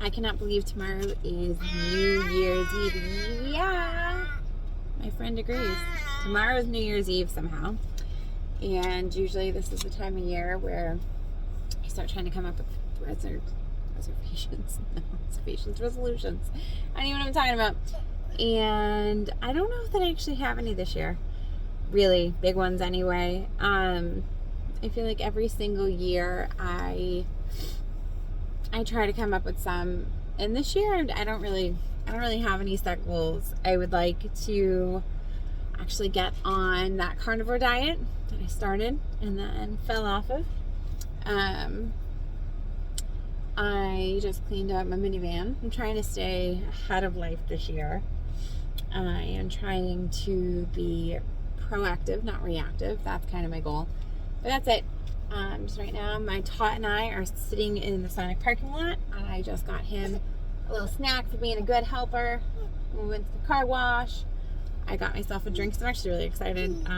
I cannot believe tomorrow is New Year's Eve. Yeah, my friend agrees. Tomorrow is New Year's Eve somehow. And usually this is the time of year where I start trying to come up with resolutions. I don't even know what I'm talking about. And I don't know that I actually have any this year. Really big ones anyway. I feel like every single year I try to come up with some. And this year I don't really have any set goals. I would like to actually get on that carnivore diet that I started and then fell off of. I just cleaned up my minivan. I'm trying to stay ahead of life this year. I am trying to be proactive, not reactive. That's kind of my goal. But that's it. Just right now, my Tot and I are sitting in the Sonic parking lot. I just got him a little snack for being a good helper. We went to the car wash. I got myself a drink, so I'm actually really excited.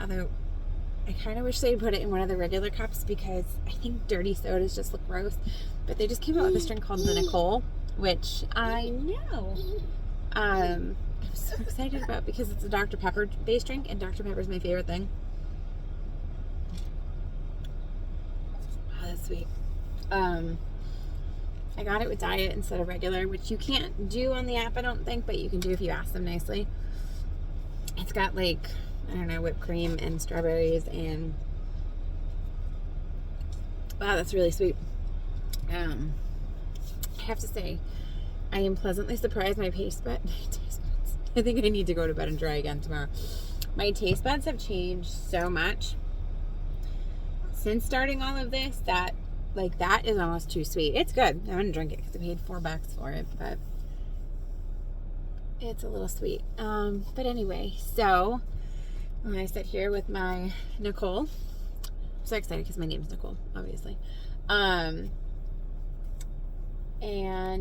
Although I kind of wish they'd put it in one of the regular cups because I think dirty sodas just look gross. But they just came out with this drink called the Nicole, which I know I'm so excited about because it's a Dr. Pepper based drink, and Dr. Pepper is my favorite thing. Oh, that's sweet. I got it with diet instead of regular, which you can't do on the app, I don't think, but you can do if you ask them nicely. It's got like, I don't know, whipped cream and strawberries and wow, that's really sweet. I have to say, I am pleasantly surprised my taste buds. I think I need to go to bed and try again tomorrow. My taste buds have changed so much since starting all of this that is almost too sweet. It's good. I'm gonna drink it because I paid $4 for it, but it's a little sweet. But anyway, so I sit here with my Nicole. I'm so excited because my name's Nicole, obviously. And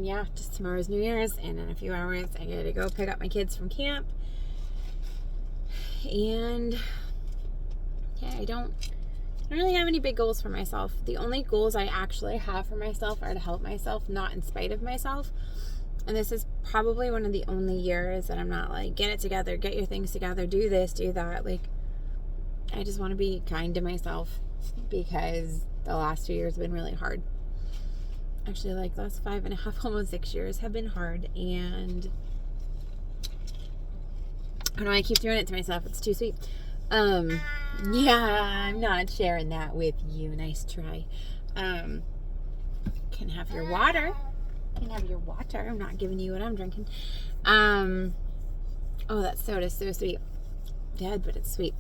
yeah, just tomorrow's New Year's, and in a few hours I gotta go pick up my kids from camp. And yeah, I don't really have any big goals for myself. The only goals I actually have for myself are to help myself, not in spite of myself. And this is probably one of the only years that I'm not like, get it together, get your things together, do this, do that. Like, I just want to be kind to myself because the last 2 years have been really hard. Actually, like the last 5.5, almost 6 years have been hard. And I don't know, I keep doing it to myself. It's too sweet. Yeah, I'm not sharing that with you. Nice try. Can have your water. Can have your water. I'm not giving you what I'm drinking. Oh, that soda's so sweet. Dead, but it's sweet.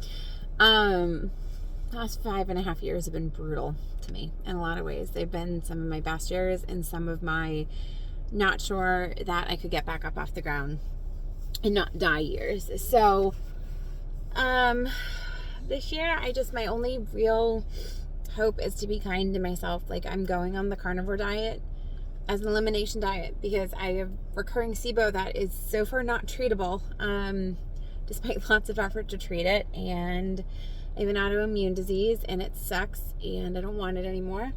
Last 5.5 years have been brutal to me in a lot of ways. They've been some of my best years and some of my not sure that I could get back up off the ground and not die years. So, this year, my only real hope is to be kind to myself. Like, I'm going on the carnivore diet as an elimination diet because I have recurring SIBO that is so far not treatable, despite lots of effort to treat it. And I have an autoimmune disease and it sucks and I don't want it anymore.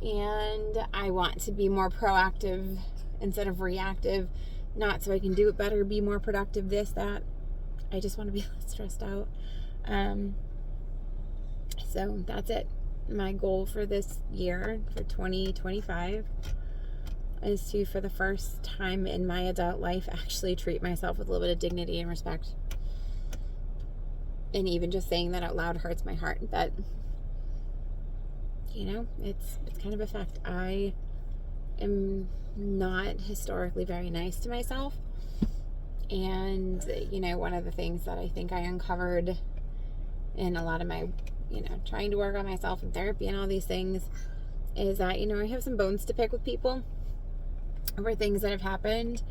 And I want to be more proactive instead of reactive, not so I can do it better, be more productive, this, that. I just want to be less stressed out. So that's it. My goal for this year, for 2025, is to, for the first time in my adult life, actually treat myself with a little bit of dignity and respect. And even just saying that out loud hurts my heart. But, you know, it's kind of a fact. I am not historically very nice to myself. And, you know, one of the things that I think I uncovered in a lot of my, you know, trying to work on myself and therapy and all these things is that, you know, I have some bones to pick with people over things that have happened.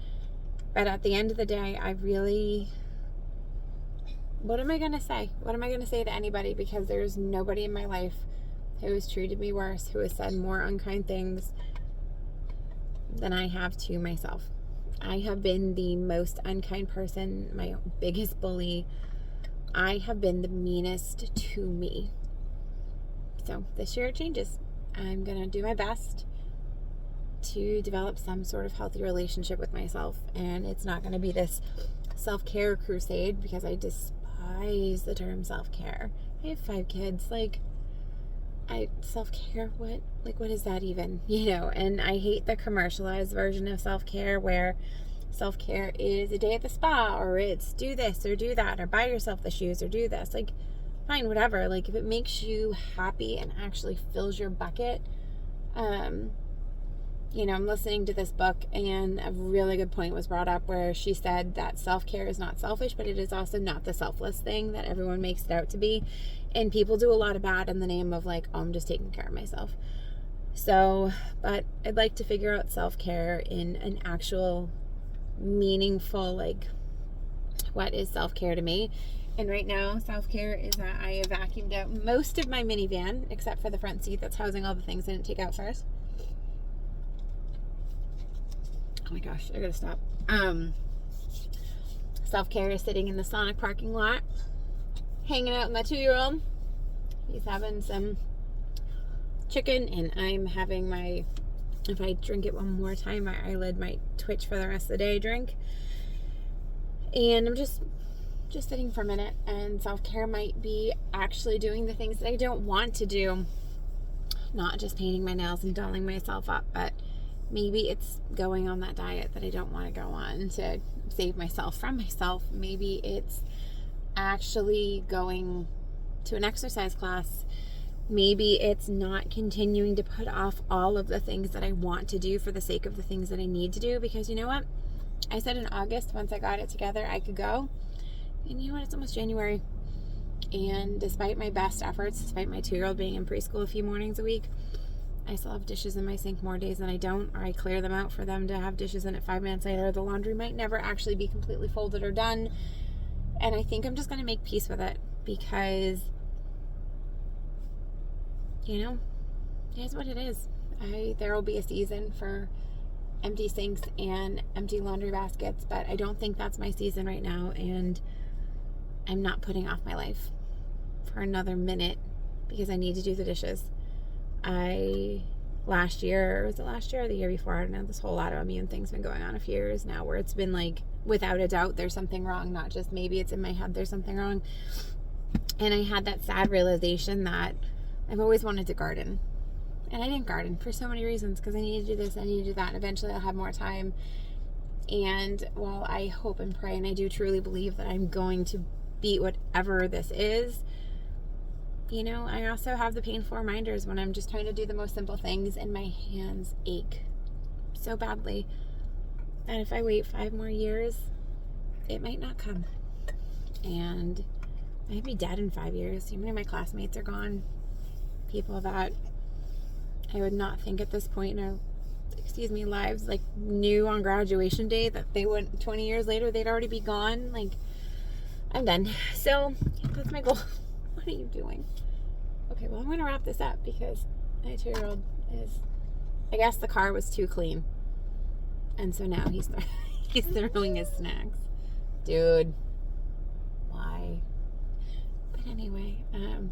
But at the end of the day, I really, what am I going to say? What am I going to say to anybody? Because there's nobody in my life who has treated me worse, who has said more unkind things than I have to myself. I have been the most unkind person, my biggest bully. I have been the meanest to me. So this year it changes. I'm going to do my best to develop some sort of healthy relationship with myself. And it's not going to be this self-care crusade, because I despise the term self-care. I have 5 kids. Self-care, what is that even? And I hate the commercialized version of self-care, where self-care is a day at the spa, or it's do this or do that, or buy yourself the shoes or do this. Fine, whatever. If it makes you happy and actually fills your bucket. I'm listening to this book, and a really good point was brought up where she said that self-care is not selfish, but it is also not the selfless thing that everyone makes it out to be. And people do a lot of bad in the name of I'm just taking care of myself. So, but I'd like to figure out self-care in an actual meaningful, what is self-care to me? And right now, self-care is that I have vacuumed out most of my minivan, except for the front seat that's housing all the things I didn't take out first. Oh my gosh, I gotta stop. Self-care is sitting in the Sonic parking lot, hanging out with my 2-year-old. He's having some chicken, and I'm having if I drink it one more time, my eyelid might twitch for the rest of the day drink. And I'm just sitting for a minute, and self-care might be actually doing the things that I don't want to do. Not just painting my nails and dolling myself up, but maybe it's going on that diet that I don't want to go on to save myself from myself. Maybe it's actually going to an exercise class. Maybe it's not continuing to put off all of the things that I want to do for the sake of the things that I need to do, because you know what? I said in August, once I got it together, I could go. And you know what? It's almost January. And despite my best efforts, despite my 2-year-old being in preschool a few mornings a week, I still have dishes in my sink more days than I don't, or I clear them out for them to have dishes in it 5 minutes later. The laundry might never actually be completely folded or done. And I think I'm just going to make peace with it, because, it is what it is. There will be a season for empty sinks and empty laundry baskets, but I don't think that's my season right now, and I'm not putting off my life for another minute because I need to do the dishes. Last year or the year before, I don't know, this whole autoimmune thing's been going on a few years now, where it's been without a doubt, there's something wrong, not just maybe it's in my head, there's something wrong. And I had that sad realization that I've always wanted to garden. And I didn't garden for so many reasons, because I need to do this, I need to do that, and eventually I'll have more time. And while I hope and pray, and I do truly believe that I'm going to beat whatever this is, I also have the painful reminders when I'm just trying to do the most simple things and my hands ache so badly that if I wait 5 more years, it might not come. And I might be dead in 5 years. Many of my classmates are gone. People that I would not think at this point in our lives, knew on graduation day that they would 20 years later they'd already be gone. I'm done. So that's my goal. What are you doing? Okay, well, I'm going to wrap this up because my 2-year-old is, I guess the car was too clean. And so now he's throwing his snacks. Dude, why? But anyway,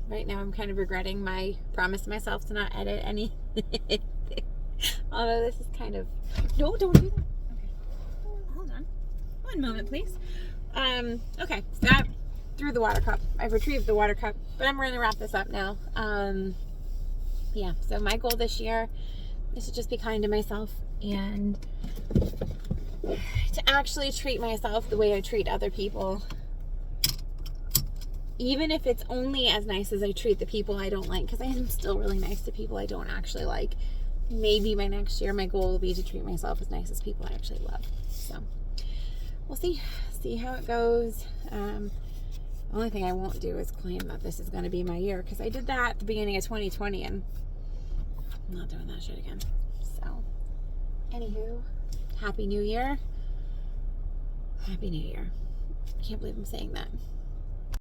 right now I'm kind of regretting my promise to myself to not edit anything. Although this is kind of, no, don't do that. Okay, hold on. One moment, please. Okay, so that threw the water cup. I've retrieved the water cup, but I'm going to wrap this up now. So my goal this year is to just be kind to myself and to actually treat myself the way I treat other people. Even if it's only as nice as I treat the people I don't like, because I am still really nice to people I don't actually like. Maybe by next year, my goal will be to treat myself as nice as people I actually love. So we'll see how it goes. The only thing I won't do is claim that this is going to be my year, because I did that at the beginning of 2020 and I'm not doing that shit again. So anywho, Happy New Year. Happy New Year. I can't believe I'm saying that.